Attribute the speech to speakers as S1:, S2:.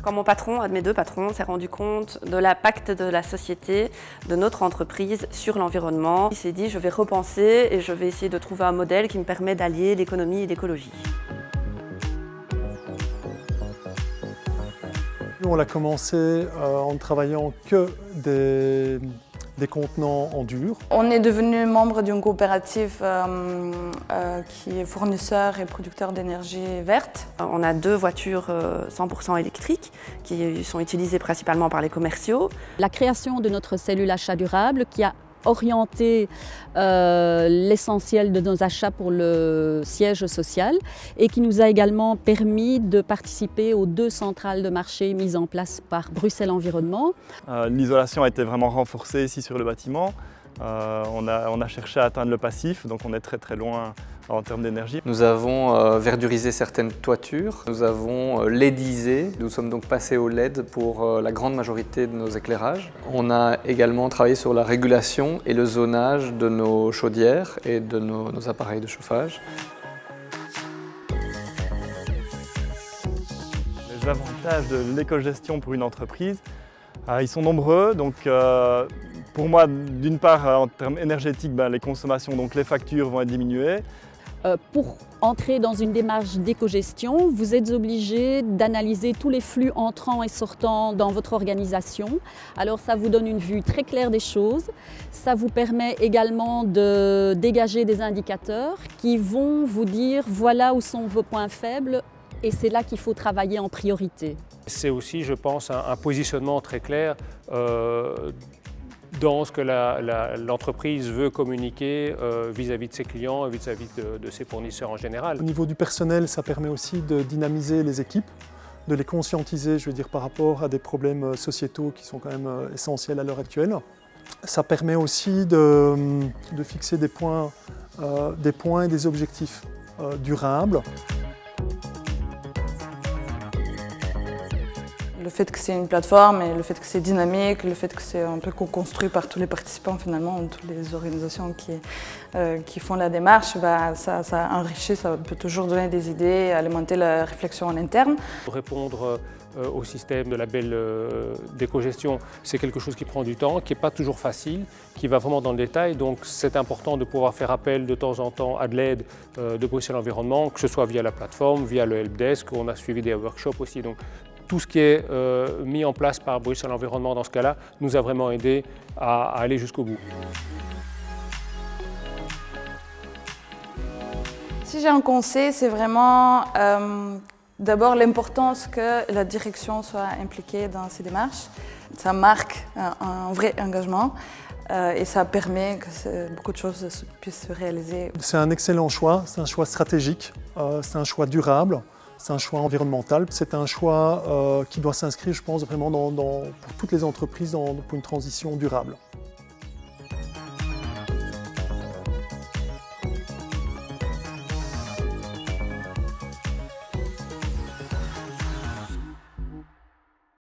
S1: Quand mon patron, un de mes deux patrons, s'est rendu compte de l'impact de la société, de notre entreprise sur l'environnement, il s'est dit je vais repenser et je vais essayer de trouver un modèle qui me permet d'allier l'économie et l'écologie.
S2: On a commencé en ne travaillant que des contenants en dur.
S3: On est devenu membre d'une coopérative qui est fournisseur et producteur d'énergie verte.
S1: On a 2 voitures 100% électriques qui sont utilisées principalement par les commerciaux.
S4: La création de notre cellule achat durable qui a orienté l'essentiel de nos achats pour le siège social et qui nous a également permis de participer aux 2 centrales de marché mises en place par Bruxelles Environnement.
S5: L'isolation a été vraiment renforcée ici sur le bâtiment. On a cherché à atteindre le passif, donc on est très loin en termes d'énergie.
S6: Nous avons verdurisé certaines toitures, nous avons LEDisé, nous sommes donc passés au LED pour la grande majorité de nos éclairages. On a également travaillé sur la régulation et le zonage de nos chaudières et de nos appareils de chauffage.
S5: Les avantages de l'éco-gestion pour une entreprise, ils sont nombreux. Donc, pour moi, d'une part, en termes énergétiques, les consommations, donc les factures vont être diminuées.
S4: Pour entrer dans une démarche d'éco-gestion, vous êtes obligé d'analyser tous les flux entrants et sortants dans votre organisation. Alors ça vous donne une vue très claire des choses. Ça vous permet également de dégager des indicateurs qui vont vous dire voilà où sont vos points faibles et c'est là qu'il faut travailler en priorité.
S7: C'est aussi, je pense, un positionnement très clair dans ce que l'entreprise veut communiquer vis-à-vis de ses clients et vis-à-vis de ses fournisseurs en général.
S2: Au niveau du personnel, ça permet aussi de dynamiser les équipes, de les conscientiser, je veux dire, par rapport à des problèmes sociétaux qui sont quand même essentiels à l'heure actuelle. Ça permet aussi de fixer des points et des objectifs durables.
S3: Le fait que c'est une plateforme et le fait que c'est dynamique, le fait que c'est un peu co-construit par tous les participants finalement, toutes les organisations qui font la démarche, ça enrichit, ça peut toujours donner des idées, alimenter la réflexion en interne.
S7: Répondre au système de label d'éco-gestion, c'est quelque chose qui prend du temps, qui n'est pas toujours facile, qui va vraiment dans le détail. Donc c'est important de pouvoir faire appel de temps en temps à de l'aide de Bruxelles Environnement, que ce soit via la plateforme, via le helpdesk, on a suivi des workshops aussi. Donc, tout ce qui est mis en place par Bruxelles Environnement dans ce cas-là nous a vraiment aidé à aller jusqu'au bout.
S3: Si j'ai un conseil, c'est vraiment d'abord l'importance que la direction soit impliquée dans ces démarches. Ça marque un vrai engagement et ça permet que beaucoup de choses puissent se réaliser. C'est
S2: un excellent choix, c'est un choix stratégique, c'est un choix durable. C'est un choix environnemental, c'est un choix qui doit s'inscrire, je pense, vraiment pour toutes les entreprises pour une transition durable.